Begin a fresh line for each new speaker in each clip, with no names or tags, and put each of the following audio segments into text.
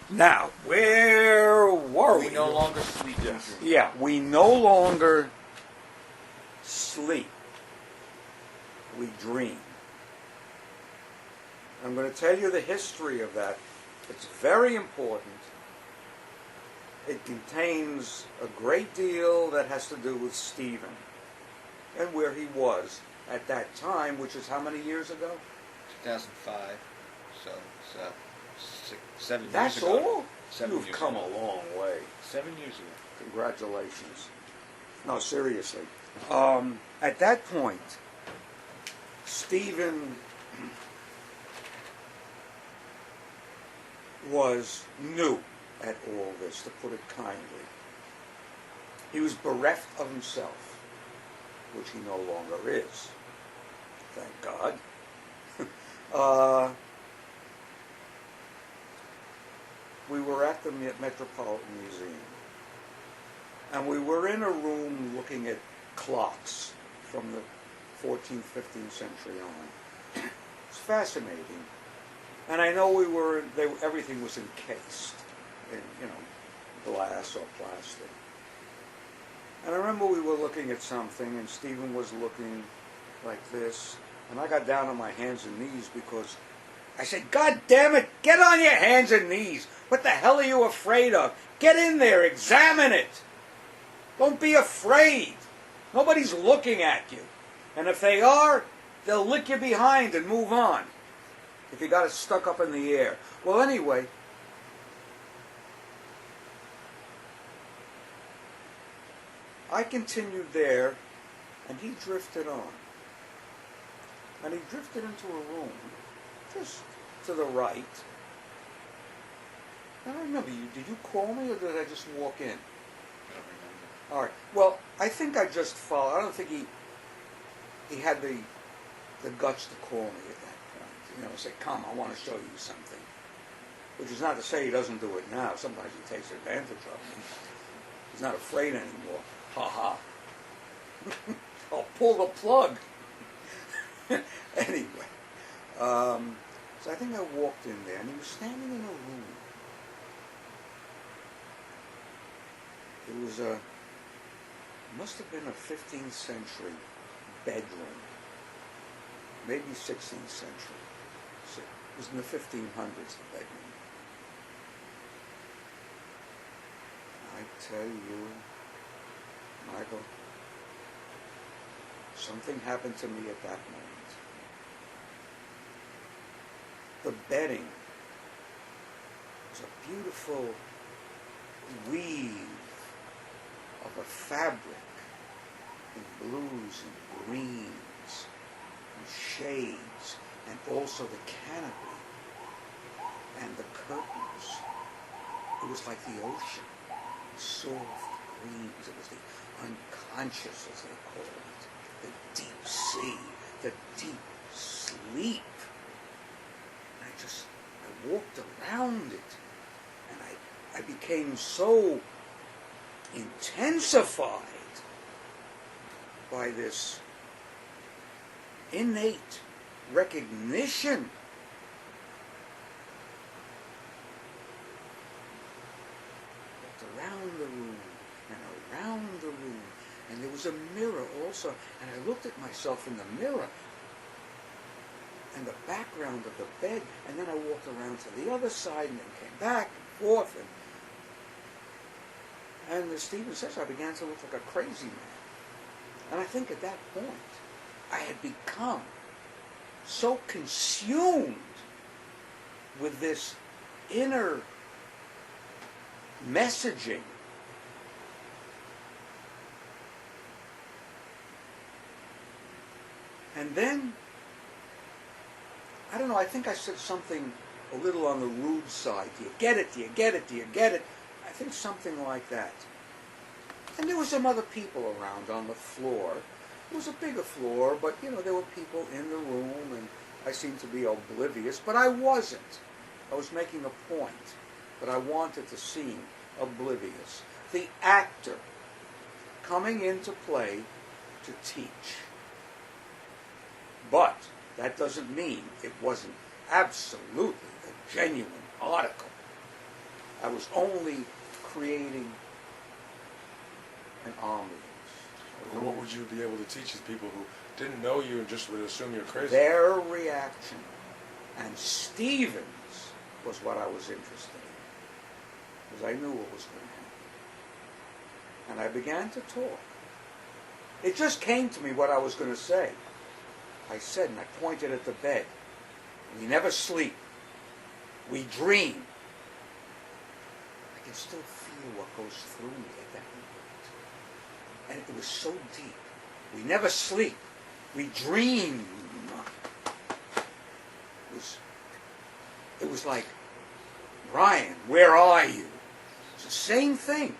Now, where were we?
We no longer sleep.
Yes.
Yeah, we no longer sleep. We dream. I'm going to tell you the history of that. It's very important. It contains a great deal that has to do with Stephen and where he was at that time, which is how many years ago?
2005. So, 7 years
That's
ago.
all?
7
You've
years
come
ago.
a long way.
7 years ago.
Congratulations. No, seriously. At that point, Stephen was new at all this, to put it kindly. He was bereft of himself, which he no longer is. Thank God. We were at the Metropolitan Museum, and we were in a room looking at clocks from the 14th, 15th century on. It's fascinating. And I know everything was encased in, glass or plastic. And I remember we were looking at something, and Stephen was looking like this, and I got down on my hands and knees because I said, God damn it, get on your hands and knees. What the hell are you afraid of? Get in there, examine it. Don't be afraid. Nobody's looking at you. And if they are, they'll lick you behind and move on. If you got it stuck up in the air. Well, anyway, I continued there, and he drifted on. And he drifted into a room, just to the right. And I remember you. Did you call me, or did I just walk in?
I don't remember.
All right. Well, I think I just followed. I don't think he had the guts to call me at that point. Say, come, I want to show you something. Which is not to say he doesn't do it now. Sometimes he takes advantage of me. He's not afraid anymore. Ha ha. I'll pull the plug. Anyway. So I think I walked in there, and he was standing in a room. It must have been a 15th century bedroom, maybe 16th century. So it was in the 1500s, the bedroom. I tell you, Michael, something happened to me at that moment. The bedding was a beautiful weave of a fabric in blues and greens and shades, and also the canopy and the curtains. It was like the ocean, soft greens. It was the unconscious, as they call it, the deep sea, the deep sleep. And I walked around it, and I became so intensified by this innate recognition around the room and around the room, and there was a mirror also, and I looked at myself in the mirror and the background of the bed, and then I walked around to the other side and then came back and forth, and as Stephen says, I began to look like a crazy man. And I think at that point I had become so consumed with this inner messaging and then I don't know, I think I said something a little on the rude side. Do you get it? Do you get it? Do you get it? I think something like that. And there were some other people around on the floor. It was a bigger floor, but, there were people in the room, and I seemed to be oblivious, but I wasn't. I was making a point, but I wanted to seem oblivious. The actor coming into play to teach. But that doesn't mean it wasn't absolutely a genuine article. I was only creating an ambience.
And what would you be able to teach these people who didn't know you and just would assume you're crazy?
Their reaction. And Stephen's was what I was interested in. Because I knew what was going to happen. And I began to talk. It just came to me what I was going to say. I said, and I pointed at the bed. We never sleep. We dream. I can still feel what goes through me at that moment. And it was so deep. We never sleep. We dream. It was like, Brian, where are you? It's the same thing.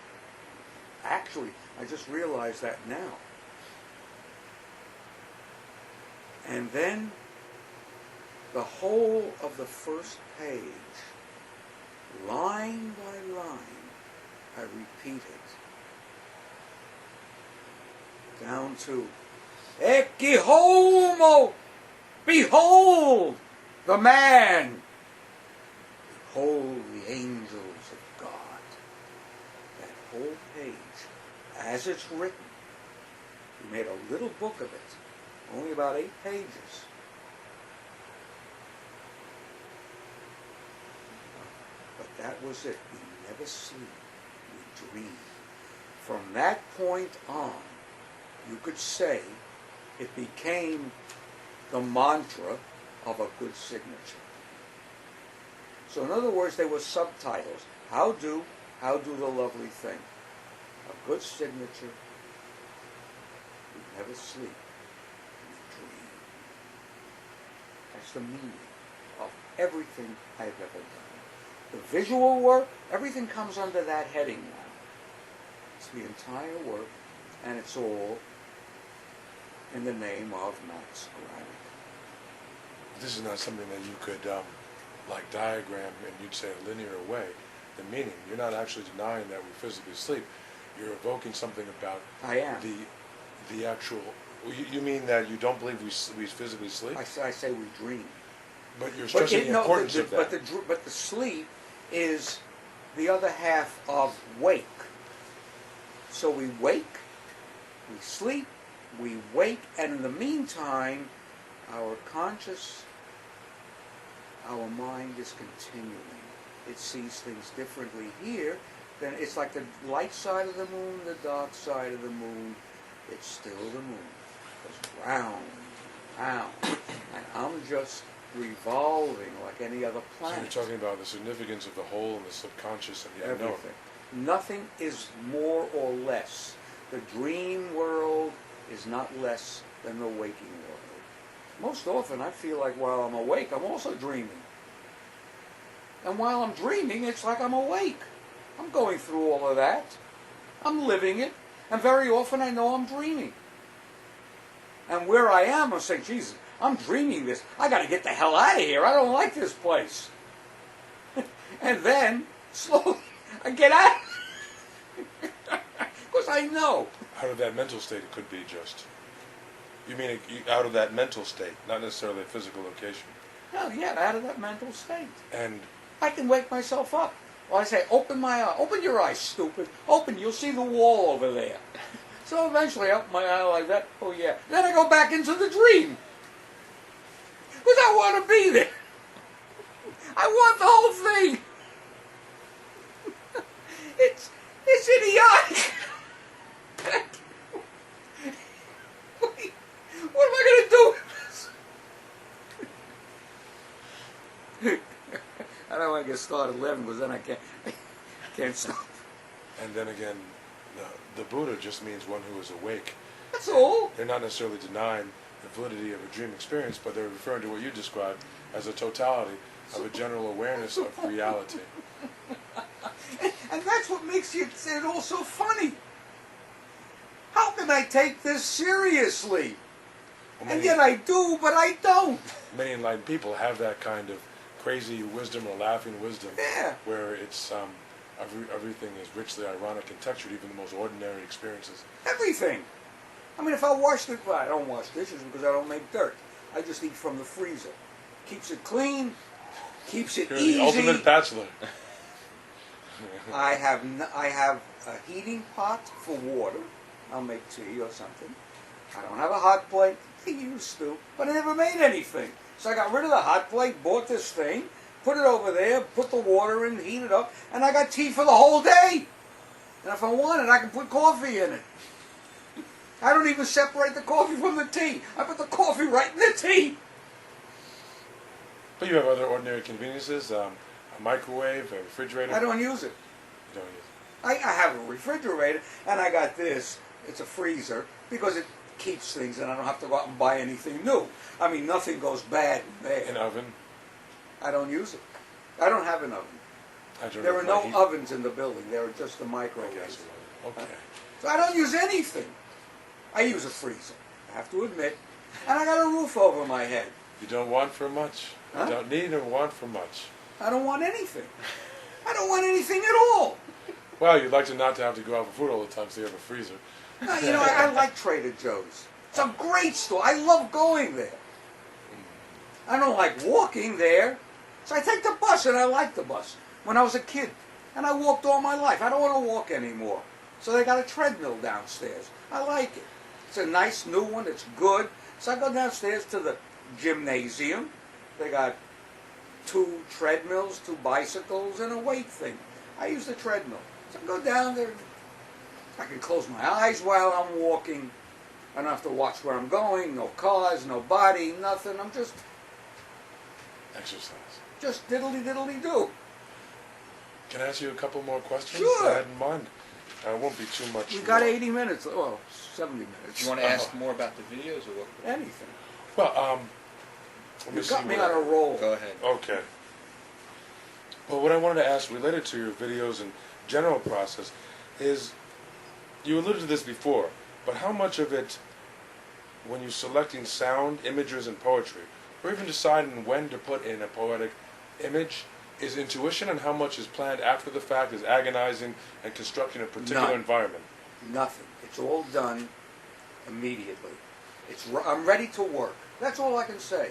Actually, I just realized that now. And then the whole of the first page, line by line, I repeated down to Ecce homo, behold the man, behold the angels of God. That whole page, as it's written, we made a little book of it, only about 8 pages. But that was it. We never sleep. We dream. From that point on, you could say it became the mantra of a good signature. So in other words, there were subtitles. How do the lovely thing. A good signature. We never sleep. We dream. That's the meaning of everything I've ever done. The visual work, everything comes under that heading now. It's the entire work, and it's all in the name of Max Granite.
This is not something that you could, like, diagram and you'd say a linear way. The meaning, you're not actually denying that we physically sleep. You're evoking something about
I am.
the actual. You mean that you don't believe we physically sleep?
I say we dream.
But you're stressing the importance of that.
But the sleep is the other half of wake. So we wake, we sleep, we wake, and in the meantime, our mind is continuing. It sees things differently here. Then it's like the light side of the moon, the dark side of the moon. It's still the moon. It's round, round. And I'm just revolving like any other planet.
So you're talking about the significance of the whole and the subconscious and the unknown.
Everything. Nothing is more or less. The dream world is not less than the waking world. Most often I feel like while I'm awake, I'm also dreaming. And while I'm dreaming, it's like I'm awake. I'm going through all of that. I'm living it. And very often I know I'm dreaming. And where I am, I'm saying, Jesus, I'm dreaming this. I got to get the hell out of here. I don't like this place. And then, slowly, I get out. Because I know.
Out of that mental state, it could be just. You mean out of that mental state, not necessarily a physical location.
Hell yeah, out of that mental state.
And
I can wake myself up. Or I say, open my eye. Open your eyes, stupid. Open, you'll see the wall over there. So eventually I open my eye like that. Oh yeah. Then I go back into the dream. Because I want to be there. I want the whole thing. It's idiotic. What am I going to do with this? I don't want to get started 11 because then I can't stop.
And then again, the Buddha just means one who is awake.
That's all.
They're not necessarily denying the validity of a dream experience, but they're referring to what you described as a totality of a general awareness of reality.
And that's what makes it all so funny. How can I take this seriously?
Well,
And yet I do, but I don't.
Many enlightened people have that kind of crazy wisdom or laughing wisdom,
Yeah.
where it's everything is richly ironic and textured, even the most ordinary experiences.
Everything. I mean, if I wash the... Well, I don't wash dishes because I don't make dirt. I just eat from the freezer. Keeps it clean. Keeps it
You're
easy.
the ultimate bachelor.
I have a heating pot for water. I'll make tea or something. I don't have a hot plate. I used to, but I never made anything. So I got rid of the hot plate, bought this thing, put it over there, put the water in, heat it up, and I got tea for the whole day. And if I wanted, I can put coffee in it. I don't even separate the coffee from the tea. I put the coffee right in the tea.
But you have other ordinary conveniences, a microwave, a refrigerator.
I don't use it.
You don't use
I have a refrigerator, and I got this. It's a freezer, because it keeps things, and I don't have to go out and buy anything new. I mean, nothing goes bad in there.
it. An oven.
I don't use it. I don't have an oven.
I don't
There
know
are
if
no
my heat-
ovens in the building. There are just the
I
microwaves.
guess. Okay.
So I don't use anything. I use a freezer, I have to admit. And I got a roof over my head.
You don't want for much.
Huh?
You don't need or want for much.
I don't want anything. I don't want anything at all.
Well, you'd like to not to have to go out for food all the time, so you have a freezer.
No, you know, I like Trader Joe's. It's a great store. I love going there. I don't like walking there. So I take the bus, and I like the bus. When I was a kid, and I walked all my life. I don't want to walk anymore. So they got a treadmill downstairs. I like it. It's a nice new one. It's good. So I go downstairs to the gymnasium. They got 2 treadmills, 2 bicycles, and a weight thing. I use the treadmill. So I go down there. I can close my eyes while I'm walking. I don't have to watch where I'm going. No cars, nobody, nothing. I'm just
Exercise.
diddly-diddly-do.
Can I ask you a couple more questions?
Sure.
I had in mind. It won't be too much.
We got
more.
80 minutes. Well, 70
Do
minutes.
you want to ask more about the videos or what?
Anything.
Well, let me
You got
see
me
what
on a roll.
Go ahead.
Okay. Well, what I wanted to ask, related to your videos and general process, is you alluded to this before, but how much of it, when you're selecting sound, images, and poetry, or even deciding when to put in a poetic image, is intuition, and how much is planned after the fact, is agonizing and constructing a particular
None.
environment?
Nothing. It's all done immediately. I'm ready to work. That's all I can say.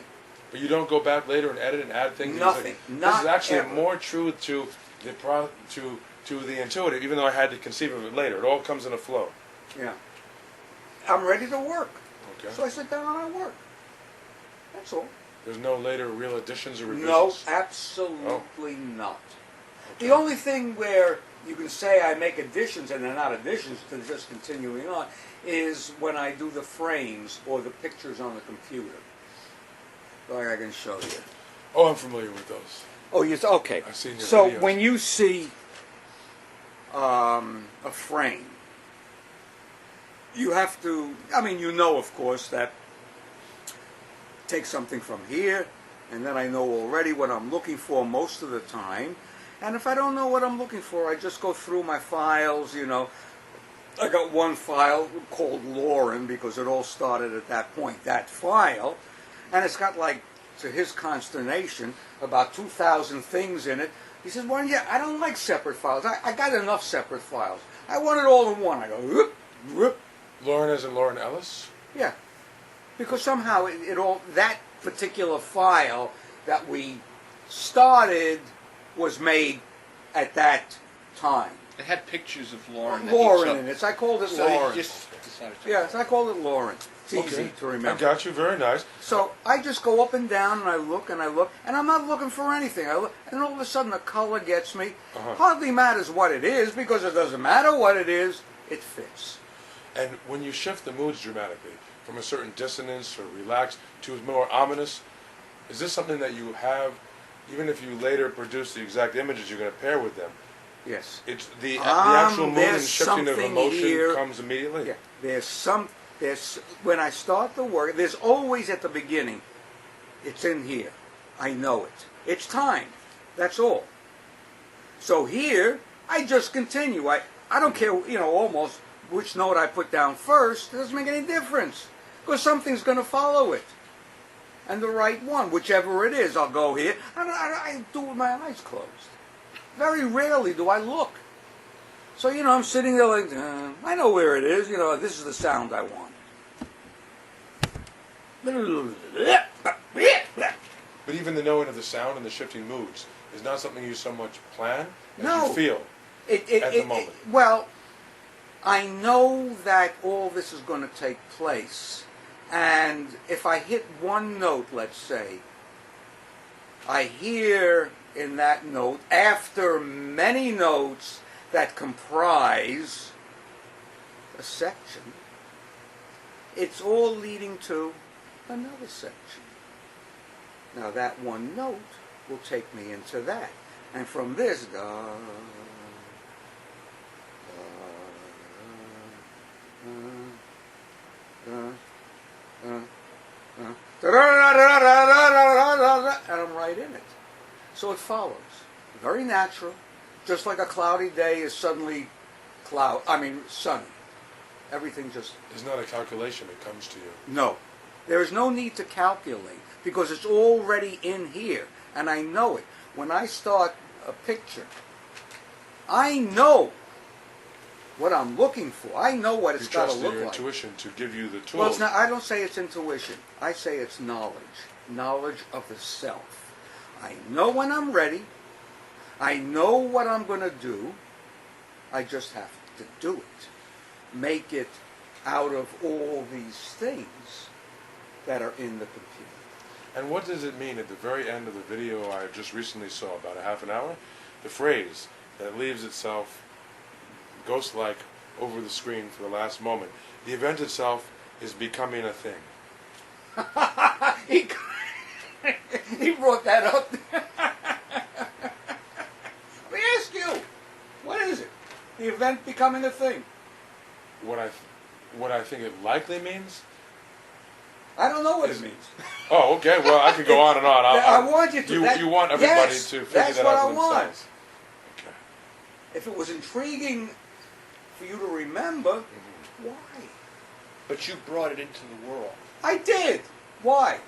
But you don't go back later and edit and add things.
Nothing.
This
Not
is actually
ever.
more true to the intuitive, even though I had to conceive of it later. It all comes in a flow.
Yeah. I'm ready to work.
Okay.
So I sit down and I work. That's all.
There's no later real additions or revisions.
No, absolutely not. The only thing where you can say I make additions, and they're not additions, they're just continuing on, is when I do the frames or the pictures on the computer. Like I can show you.
Oh, I'm familiar with those.
Oh, yes. Okay.
I've seen your
So
videos.
when you see a frame, you have to. I mean, you know, of course, that take something from here, and then I know already what I'm looking for most of the time. And if I don't know what I'm looking for, I just go through my files. You know, I got one file called Lauren because it all started at that point. That file. And it's got, like, to his consternation, about 2,000 things in it. He says, well, yeah, I don't like separate files. I got enough separate files. I want it all in one. I go, whoop, whoop.
Lauren as in Lauren Ellis?
Yeah. Because somehow it all, that particular file that we started was made at that time.
It had pictures of Lauren.
Lauren in it. So I called it
So
Lauren.
you just decided to.
Yes, I called it Lauren. It's easy to remember.
I got you. Very nice.
So I just go up and down, and I look, and I'm not looking for anything. I look, and all of a sudden the color gets me. Hardly matters what it is, because it doesn't matter what it is, it fits.
And when you shift the moods dramatically, from a certain dissonance or relaxed to more ominous, is this something that you have, even if you later produce the exact images you're going to pair with them?
Yes.
It's the actual mood and
there's
shifting of
something
emotion
here.
comes immediately?
Yeah. When I start the work, there's always at the beginning, it's in here. I know it. It's time. That's all. So here, I just continue. I don't care, almost which note I put down first. It doesn't make any difference. Because something's going to follow it. And the right one, whichever it is, I'll go here. I do it with my eyes closed. Very rarely do I look. So, I'm sitting there like, I know where it is. This is the sound I want.
But even the knowing of the sound and the shifting moods is not something you so much plan as
No.
you feel. at the moment?
Well, I know that all this is going to take place, and if I hit one note, let's say, I hear in that note, after many notes that comprise a section, it's all leading to another section. Now that one note will take me into that. And from this, and I'm right in it. So it follows. Very natural. Just like a cloudy day is suddenly sunny. Everything just...
It's not a calculation, it comes to you.
No. There is no need to calculate because it's already in here. And I know it. When I start a picture, I know what I'm looking for. I know what it's got to look like.
You trust your intuition to give you the tools.
Well, it's not, I don't say it's intuition. I say it's knowledge. Knowledge of the self. I know when I'm ready. I know what I'm going to do. I just have to do it. Make it out of all these things that are in the computer.
And what does it mean at the very end of the video I just recently saw, about a half an hour? The phrase that leaves itself ghost-like over the screen for the last moment. The event itself is becoming a thing.
He brought that up. Let me ask you, what is it? The event becoming a thing.
What I think it likely means?
I don't know what it means.
Oh, okay. Well, I could go on and on.
I want you to.
You want everybody
yes,
to figure
that's
that
what
out
I
for
want.
themselves. Okay.
If it was intriguing for you to remember, why?
But you brought it into the world.
I did. Why?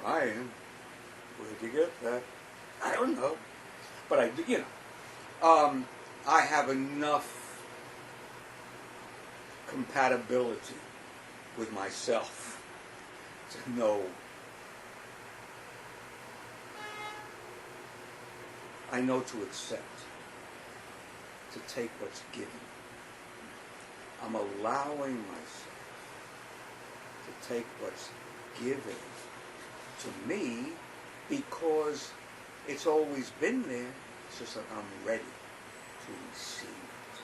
Brian, where'd you get that? I don't know. But I do, I have enough compatibility with myself to know I know to accept, to take what's given. I'm allowing myself to take what's given to me because it's always been there. It's just that I'm ready to receive it.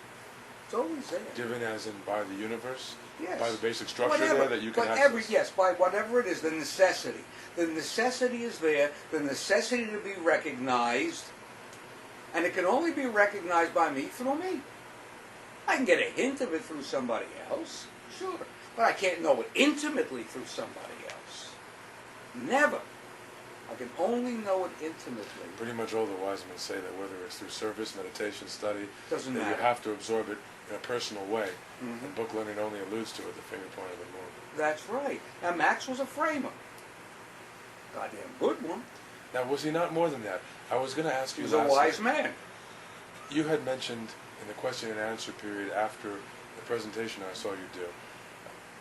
It's always there.
Given as in by the universe?
Yes.
By the basic structure there that you can access?
Yes, by whatever it is, the necessity. The necessity is there, the necessity to be recognized, and it can only be recognized by me through me. I can get a hint of it through somebody else, sure, but I can't know it intimately through somebody else. Never. I can only know it intimately.
Pretty much all the wise men say that whether it's through service, meditation, study,
doesn't
that
matter.
you have to absorb it in a personal way. Mm-hmm. And book learning only alludes to it, the finger point of the moon.
That's right. Now Max was a framer. Goddamn good one.
Now, was he not more than that? I was going to ask you
He was a wise
night,
man.
You had mentioned in the question and answer period after the presentation I saw you do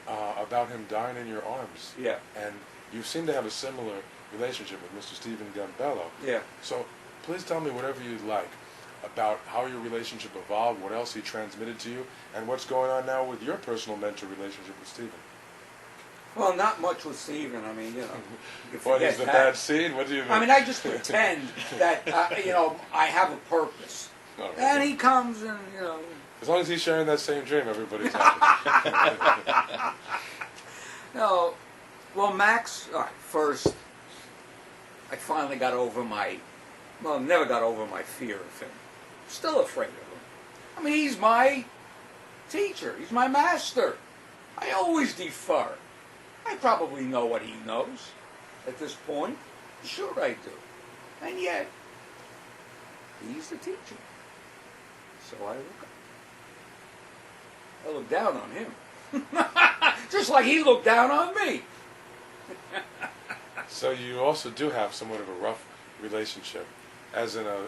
about him dying in your arms.
Yeah.
And you seem to have a similar relationship with Mr. Stephen Gambello.
Yeah.
So please tell me whatever you'd like about how your relationship evolved, what else he transmitted to you, and what's going on now with your personal mentor relationship with Stephen.
Well, not much with Stephen. I mean,
What is the bad scene? What do you mean?
I mean, I just pretend that, I have a purpose.
Right.
And he comes and,
As long as he's sharing that same dream, everybody's happy.
No. Well, Max, all right, first, I finally got over never got over my fear of him. Still afraid of him. I mean, he's my teacher. He's my master. I always defer. I probably know what he knows at this point. Sure I do. And yet, he's the teacher. So I look down on him. Just like he looked down on me.
So you also do have somewhat of a rough relationship, as in a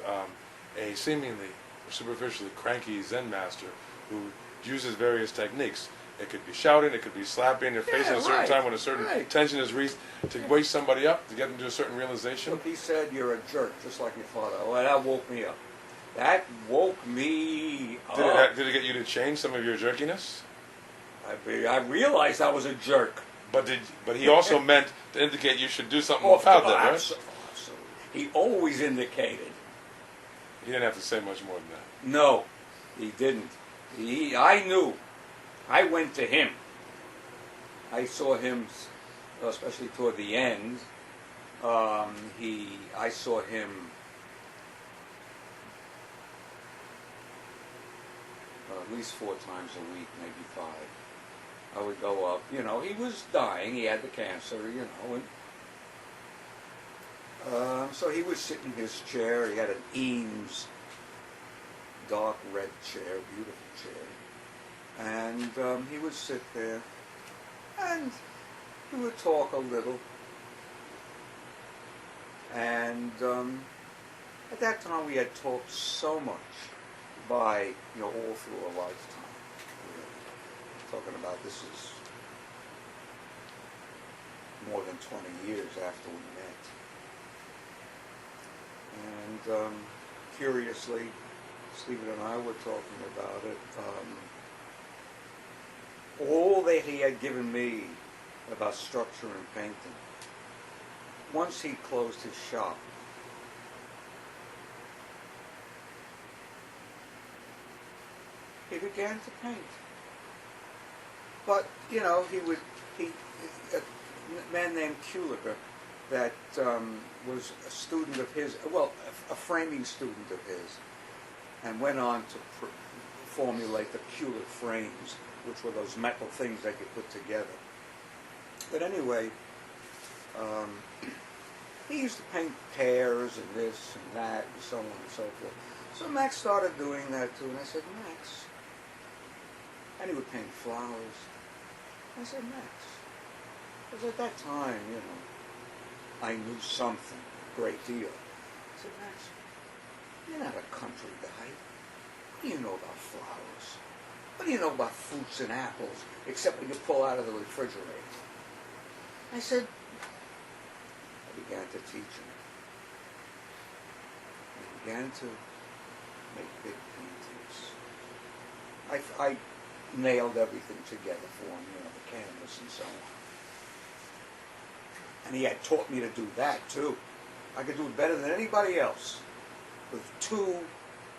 seemingly superficially cranky Zen master who uses various techniques. It could be shouting, it could be slapping your face at a certain time when a certain tension is reached to wake somebody up, to get them to a certain realization.
Look, he said, you're a jerk, just like your father. Well, that woke me up. That woke me
Did
up.
did it get you to change some of your jerkiness?
I realized I was a jerk.
But he also meant to indicate you should do something
Oh,
about that, right?
absolutely. He always indicated.
He didn't have to say much more than that.
No, he didn't. I knew. I went to him. I saw him, especially toward the end. I saw him. At least 4 times a week, maybe 5. I would go up. He was dying. He had the cancer. And so he would sit in his chair. He had an Eames dark red chair, beautiful chair. And he would sit there, and we would talk a little. And at that time we had talked so much by, all through a lifetime. Talking about this is more than 20 years after we met. And curiously, Stephen and I were talking about it. All that he had given me about structure and painting, once he closed his shop, he began to paint. But, he a man named Kuliger that was a student of his, a framing student of his, and went on to formulate the Kuliger frames, which were those metal things they could put together. But anyway, he used to paint pears and this and that and so on and so forth. So Max started doing that too, and I said, Max, and he would paint flowers. I said, Max, because at that time, I knew something, a great deal. I said, Max, you're not a country guy. What do you know about flowers? What do you know about fruits and apples, except when you pull out of the refrigerator? I said, I began to teach him. I began to make big paintings. I nailed everything together for him, the canvas and so on. And he had taught me to do that too. I could do it better than anybody else. With 2,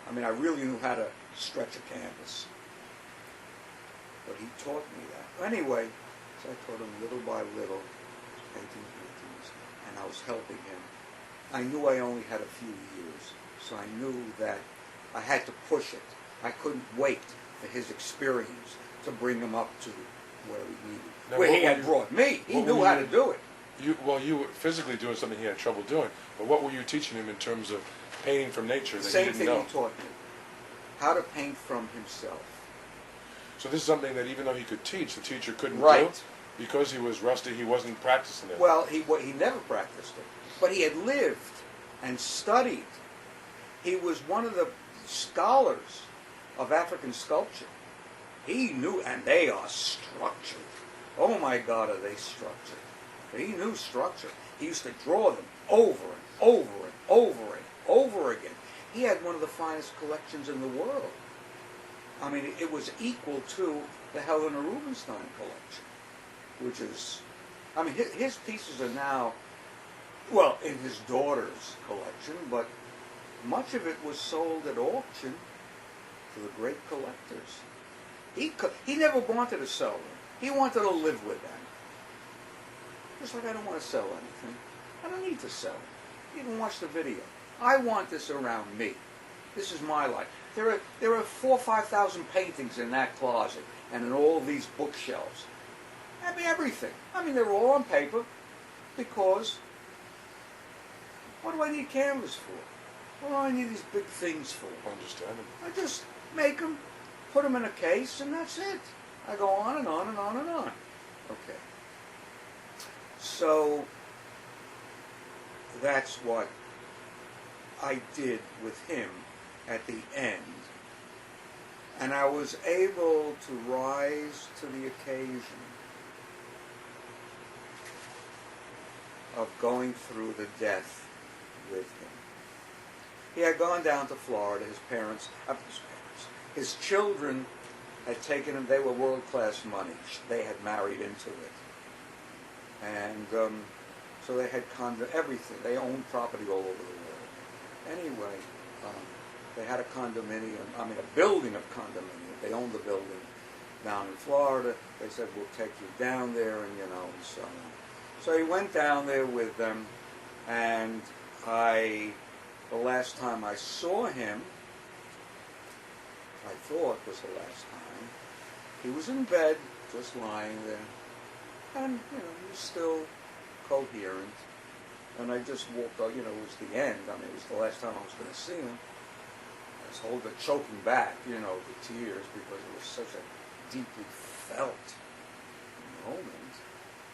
I really knew how to stretch a canvas. But he taught me that. Anyway, so I taught him little by little, painting paintings, and I was helping him. I knew I only had a few years, so I knew that I had to push it. I couldn't wait for his experience to bring him up to where he needed.
Now,
where he had brought me. He knew how to do it.
You were physically doing something he had trouble doing, but what were you teaching him in terms of painting from nature that he didn't know?
Same thing he taught me. How to paint from himself.
So this is something that even though he could teach, the teacher couldn't
Right.
do? Because he was rusty, he wasn't practicing it.
Well, he never practiced it. But he had lived and studied. He was one of the scholars of African sculpture. He knew, and they are structured. Oh my God, are they structured. He knew structure. He used to draw them over and over and over and over again. He had one of the finest collections in the world. It was equal to the Helena Rubinstein collection, which is, his pieces are now, in his daughter's collection, but much of it was sold at auction to the great collectors. He never wanted to sell them. He wanted to live with them. Just like I don't want to sell anything. I don't need to sell it. You can watch the video. I want this around me. This is my life. There are 4,000 or 5,000 paintings in that closet and in all these bookshelves. Everything. They're all on paper because what do I need canvas for? What do I need these big things for?
Understandable.
I just make them, put them in a case, and that's it. I go on and on and on and on. Okay. So that's what I did with him at the end. And I was able to rise to the occasion of going through the death with him. He had gone down to Florida. His children had taken him. They were world-class money. They had married into it. And so they had everything. They owned property all over the world. Anyway, they had a condominium, a building of condominium. They owned the building down in Florida. They said, we'll take you down there, and and so on. So he went down there with them, and the last time I saw him, I thought was the last time, he was in bed, just lying there, and, he was still coherent, and I just walked out, it was the end, it was the last time I was going to see him. I was choking back, the tears, because it was such a deeply felt moment.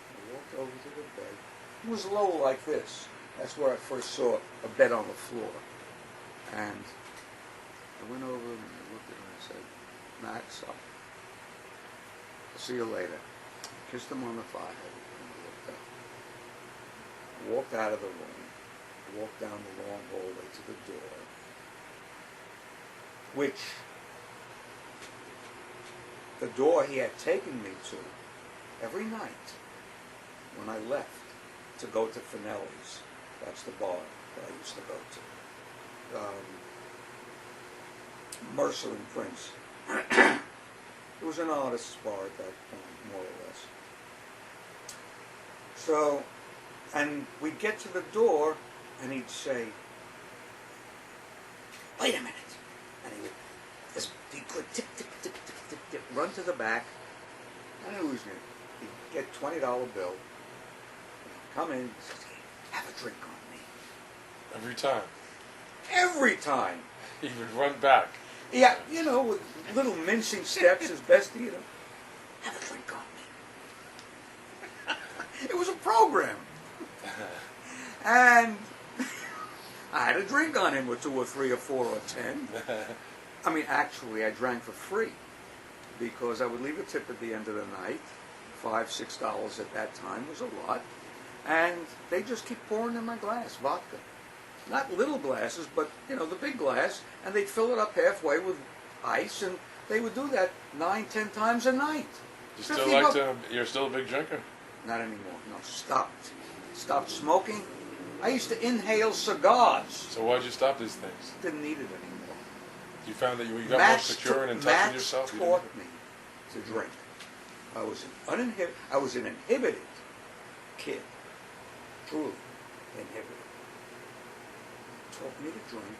I walked over to the bed. It was low like this. That's where I first saw a bed on the floor. And I went over and I looked at him and I said, Max, I'll see you later. Kissed him on the forehead and I looked up. Walked out of the room. Walked down the long hallway to the door. Which, the door he had taken me to every night when I left to go to Finelli's. That's the bar that I used to go to. Mercer and Prince. It was an artist's bar at that point, more or less. So, and we'd get to the door, and he'd say, wait a minute. And he could tip, tip, tip, tip, tip, tip, run to the back. I knew he was going to get a $20 bill. Come in, have a drink on me.
Every time.
Every time.
He would run back.
Yeah, with little mincing steps as best he, have a drink on me. It was a program. And I had a drink on him, or 2 or 3 or 4 or 10. Actually, I drank for free because I would leave a tip at the end of the night. $5, $6 at that time was a lot. And they just keep pouring in my glass, vodka. Not little glasses, but, the big glass. And they'd fill it up halfway with ice, and they would do that 9, 10 times a night.
You're still a big drinker?
Not anymore. No, stopped. Stopped smoking. I used to inhale cigars.
So why'd you stop these things?
Didn't need it anymore.
You found that you got more secure and in touch with yourself?
Max taught me to drink. I was an inhibited kid. Truly inhibited. Taught me to drink.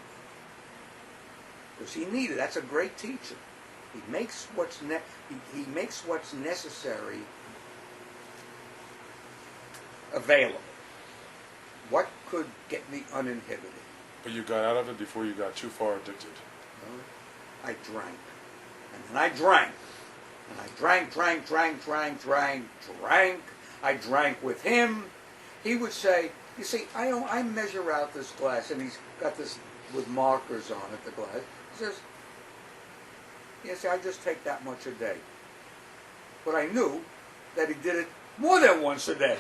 Because he needed. That's a great teacher. He makes what's necessary available. What could get me uninhibited?
But you got out of it before you got too far addicted.
I drank. And then I drank. And I drank. I drank with him. He would say, you see, I measure out this glass, and he's got this with markers on it, the glass. He says, yes, I just take that much a day. But I knew that he did it more than once a day.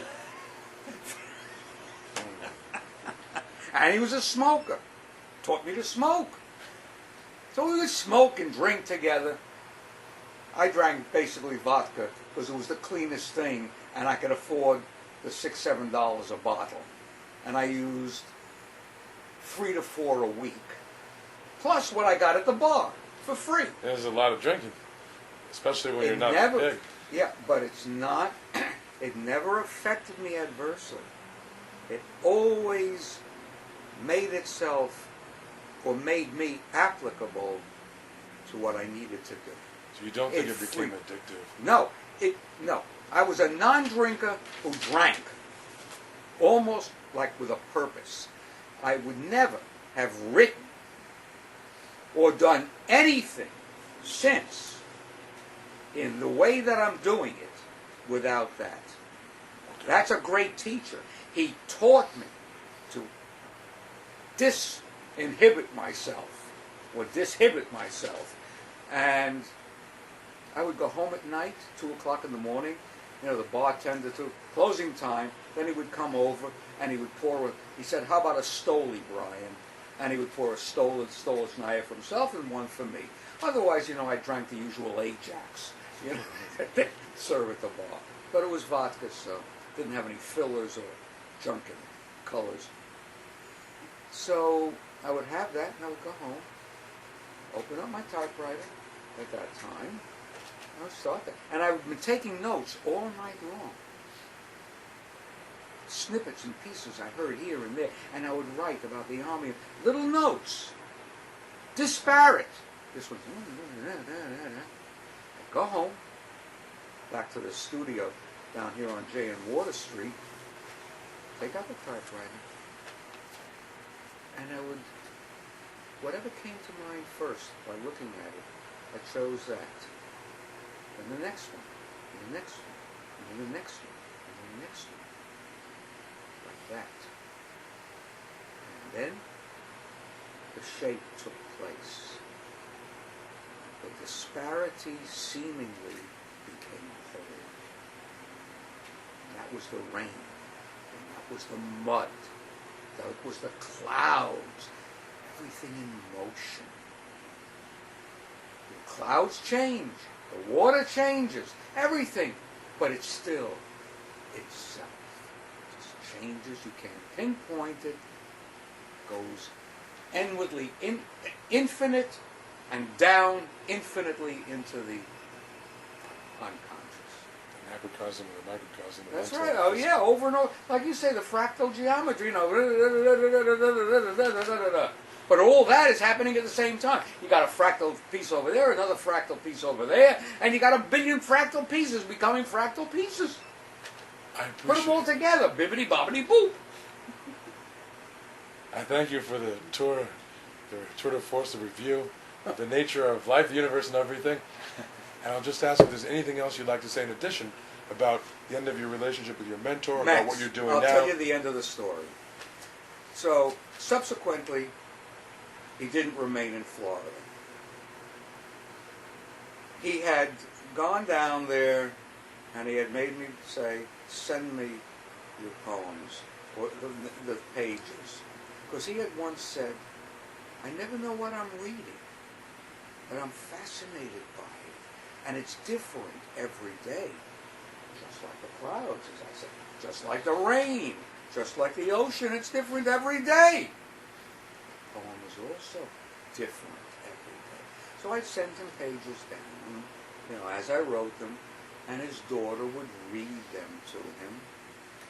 And he was a smoker. Taught me to smoke. So we would smoke and drink together. I drank basically vodka because it was the cleanest thing, and I could afford the $6, $7 a bottle. And I used 3 to 4 a week. Plus what I got at the bar for free.
There's a lot of drinking, especially when you're not big.
Yeah, but it's not, it never affected me adversely. It always made itself, or made me applicable to what I needed to do.
So you don't think it became addictive?
No. I was a non-drinker who drank, almost like with a purpose. I would never have written or done anything since in the way that I'm doing it without that. That's a great teacher. He taught me to disinhibit myself, or dishibit myself. And I would go home at night, 2 o'clock in the morning, the bartender to closing time, then he would come over and he would he said, how about a Stoli, Brian? And he would pour a Stolichnaya for himself and one for me. Otherwise, I drank the usual Ajax, that they serve at the bar. But it was vodka, so it didn't have any fillers or junk in it, colors. So I would have that, and I would go home, open up my typewriter at that time, and I would start that. And I would be taking notes all night long. Snippets and pieces I heard here and there, and I would write about the army, little notes, disparate. This was, I'd go home, back to the studio down here on J and Water Street, take out the typewriter, and I would, whatever came to mind first by looking at it, I chose that. And the next one, and the next one, and then the next one, and then the next one. That. And then the shape took place. The disparity seemingly became whole. That was the rain. And that was the mud. That was the clouds. Everything in motion. The clouds change. The water changes. Everything. But it's still itself. Changes, you can't pinpoint it, goes inwardly, infinite, and down infinitely into the unconscious.
The macrocosm and the microcosm.
That's right. Oh yeah, over and over. Like you say, the fractal geometry, But all that is happening at the same time. You got a fractal piece over there, another fractal piece over there, and you got a billion fractal pieces becoming fractal pieces. Put them all together, bibbity bobbity boop.
I thank you for the tour de force, the review of the nature of life, the universe, and everything. And I'll just ask if there's anything else you'd like to say in addition about the end of your relationship with your mentor, about what you're doing
I'll
now.
tell you the end of the story. So, subsequently, he didn't remain in Florida. He had gone down there, and he had made me say, send me your poems, or the pages. Because he had once said, I never know what I'm reading, but I'm fascinated by it. And it's different every day. Just like the clouds, as I said. Just like the rain. Just like the ocean, it's different every day. The poem is also different every day. So I'd send him pages down, as I wrote them, and his daughter would read them to him.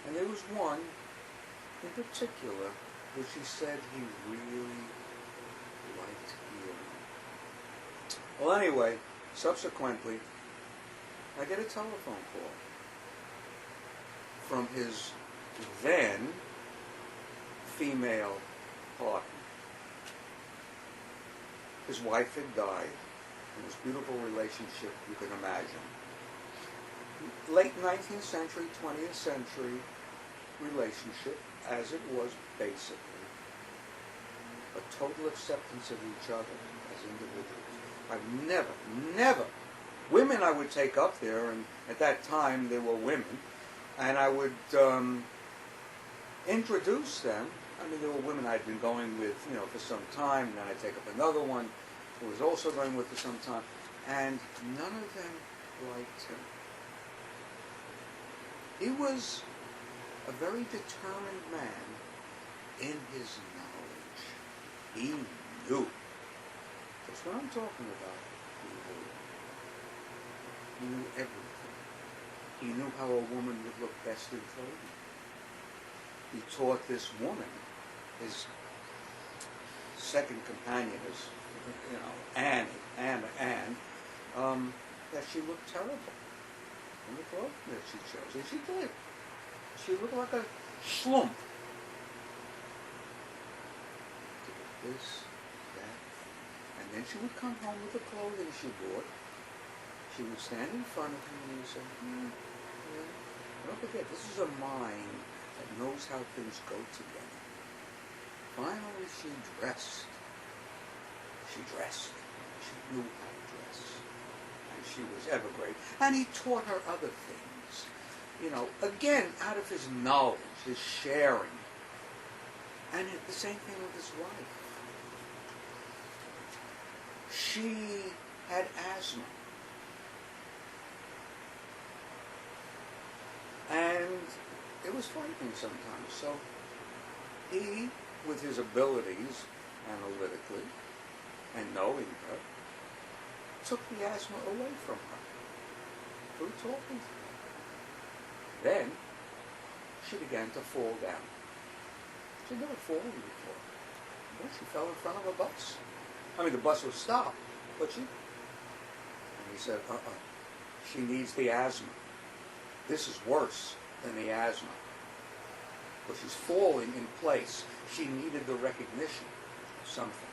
And there was one in particular which he said he really liked hearing. Well, anyway, subsequently, I get a telephone call from his then female partner. His wife had died. It was a beautiful relationship you can imagine. Late 19th century, 20th century relationship, as it was basically. A total acceptance of each other as individuals. I've never, women I would take up there, and at that time there were women, and I would introduce them. I mean, there were women I'd been going with, for some time, and then I'd take up another one who was also going with for some time, and none of them liked him. He was a very determined man in his knowledge. He knew. That's what I'm talking about. He knew everything. He knew how a woman would look best in clothing. He taught this woman, his second companion, Anne, that she looked terrible in the clothing that she chose. And she did. She looked like a schlump. This, that. And then she would come home with the clothing she bought. She would stand in front of him and he would say, don't forget, this is a mind that knows how things go together. Finally, she dressed. She dressed. She knew how to dress. And she was ever great. And he taught her other things. Again, out of his knowledge, his sharing. And the same thing with his wife. she had asthma. And it was frightening sometimes. So he, with his abilities analytically and knowing her, took the asthma away from her through talking to her. Then she began to fall down. She'd never fallen before. Well, she fell in front of a bus. I mean, the bus was stopped, but she... And he said, she needs the asthma. This is worse than the asthma. But she's falling in place. She needed the recognition of something.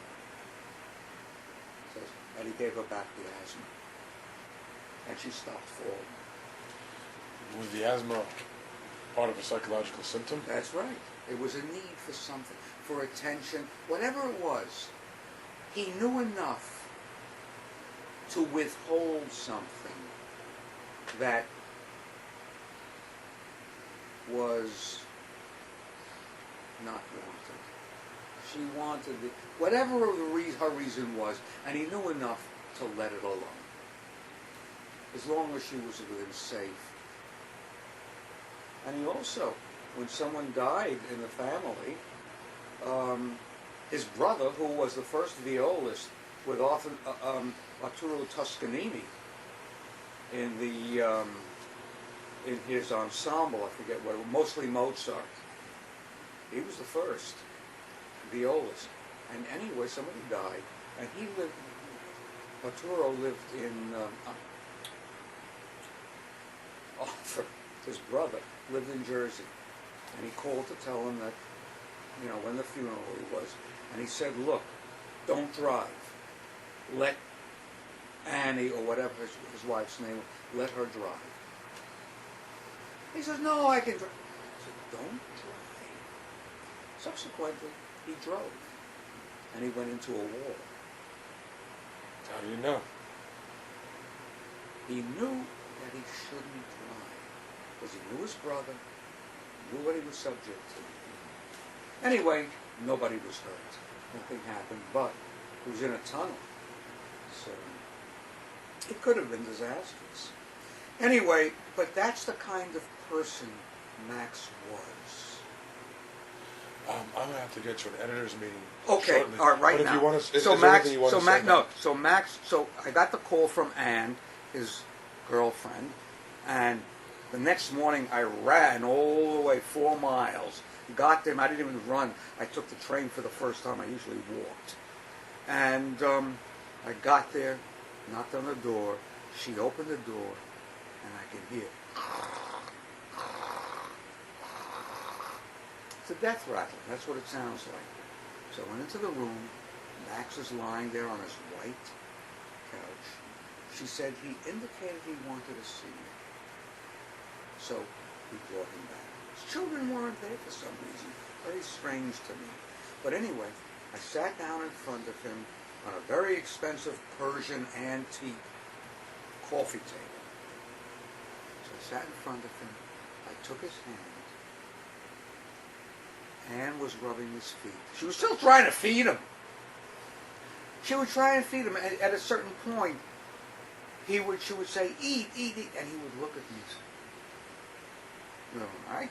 He says, and he gave her back the asthma. And she stopped falling.
Was the asthma part of a psychological symptom?
That's right. It was a need for something, for attention, whatever it was. He knew enough to withhold something that was not wanted. She wanted it, whatever her reason was, and he knew enough to let it alone. As long as she was within safe. And he also, when someone died in the family, his brother, who was the first violist with Arturo Toscanini in his ensemble, I forget what it was, mostly Mozart. He was the first violist. And anyway, somebody died, and Arturo lived in, Arthur, his brother, lived in Jersey. And he called to tell him that, when the funeral was. And he said, look, don't drive. Let Annie, or whatever his wife's name was, let her drive. He says, no, I can drive. I said, don't drive. Subsequently, he drove. And he went into a wall.
How do you know?
He knew that he shouldn't drive. Because he knew his brother, knew what he was subject to. Anyway, nobody was hurt. Nothing happened, but he was in a tunnel. So it could have been disastrous. Anyway, but that's the kind of person Max was.
I'm gonna have to get to an editors meeting.
Okay,
shortly.
all right, right
but
now.
If you want to,
so
is there
Max,
anything you want
so
to
Max,
say
no,
about-
so Max, so I got the call from Anne, his girlfriend, and the next morning I ran all the way 4 miles. Got them. I didn't even run. I took the train for the first time. I usually walked. And I got there, knocked on the door. She opened the door, and I could hear. It's a death rattle. That's what it sounds like. So I went into the room. Max was lying there on his white couch. She said he indicated he wanted to see me. So we brought him back. His children weren't there for some reason. Very strange to me. But anyway, I sat down in front of him on a very expensive Persian antique coffee table. So I sat in front of him. I took his hand. Anne was rubbing his feet. She was still trying to feed him. She would try and feed him. At a certain point, she would say, eat, eat, eat. And he would look at me and say, you all right?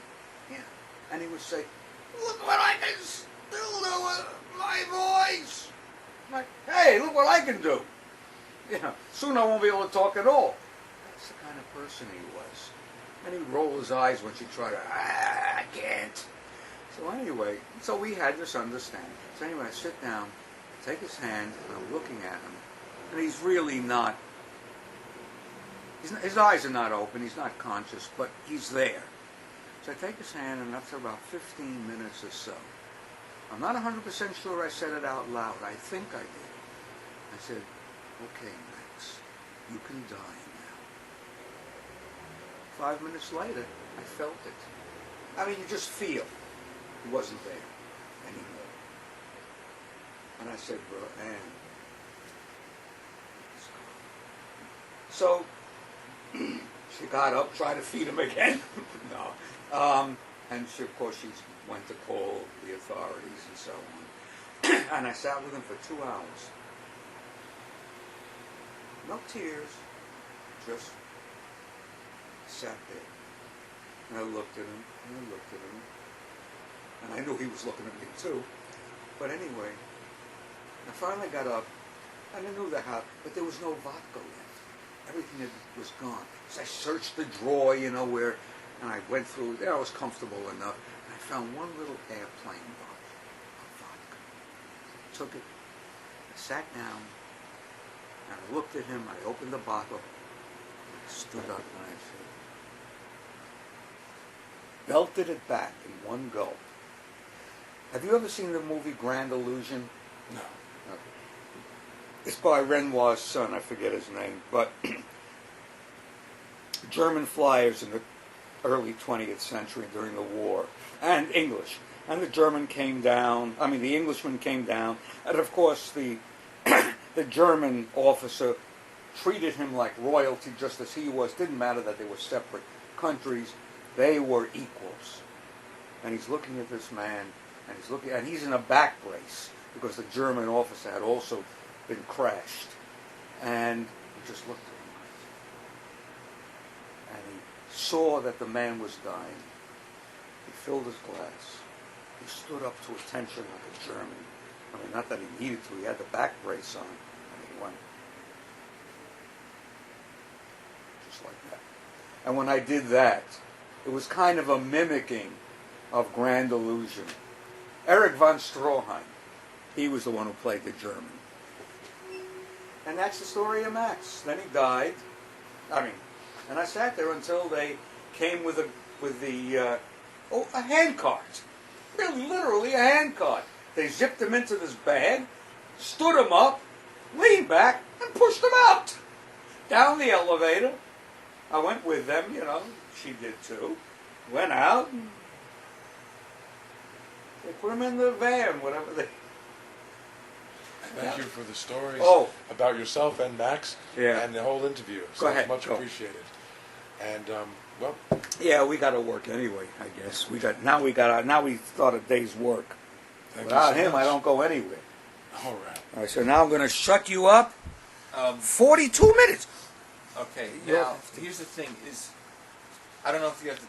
Yeah. And he would say, look what I can still do with my voice. I'm like, hey, look what I can do. Soon I won't be able to talk at all. That's the kind of person he was. And he'd roll his eyes when she tried to, I can't. So anyway, so we had this understanding. So anyway, I sit down, I take his hand, and I'm looking at him. And he's really not, his eyes are not open, he's not conscious, but he's there. So I take his hand, and after about 15 minutes or so, I'm not 100% sure I said it out loud. I think I did. I said, okay, Max, you can die now. 5 minutes later, I felt it. I mean, you just feel. He wasn't there anymore. And I said, bro, Anne, so she got up, tried to feed him again. No. And she, of course, she went to call the authorities and so on. And I sat with him for 2 hours. No tears. Just sat there. And I looked at him, and I looked at him. And I knew he was looking at me too. But anyway, I finally got up, and I knew the house, but there was no vodka left. Everything was gone. So I searched the drawer, where, and I went through there. I was comfortable enough. And I found one little airplane bottle of vodka. Took it. I sat down, and I looked at him. I opened the bottle. And I stood up, and I said, belted it back in one gulp. Have you ever seen the movie Grand Illusion?
No.
Okay. It's by Renoir's son, I forget his name, but German flyers in the early 20th century during the war, and English. And the Englishman came down, and of course the German officer treated him like royalty just as he was. Didn't matter that they were separate countries, they were equals. And he's looking at this man, and he's in a back brace because the German officer had also been crashed. And he just looked at him. And he saw that the man was dying. He filled his glass. He stood up to attention like a German. I mean, not that he needed to. He had the back brace on. And he went just like that. And when I did that, it was kind of a mimicking of Grand Illusion. Erich von Stroheim, he was the one who played the German. And that's the story of Max. Then he died. And I sat there until they came with a hand cart. Really, literally a hand cart. They zipped him into this bag, stood him up, leaned back, and pushed him out. Down the elevator. I went with them, she did too. Went out, and they put him in the van, whatever they...
Thank you for the stories about yourself and Max and the whole interview. So
Go ahead.
Much appreciated. And,
Yeah, we got to work anyway, I guess. Now we start a day's work. Without him,
much.
I don't go anywhere.
All right,
so now I'm going to shut you up. 42 minutes.
Okay, now, here's the thing, I don't know if you have to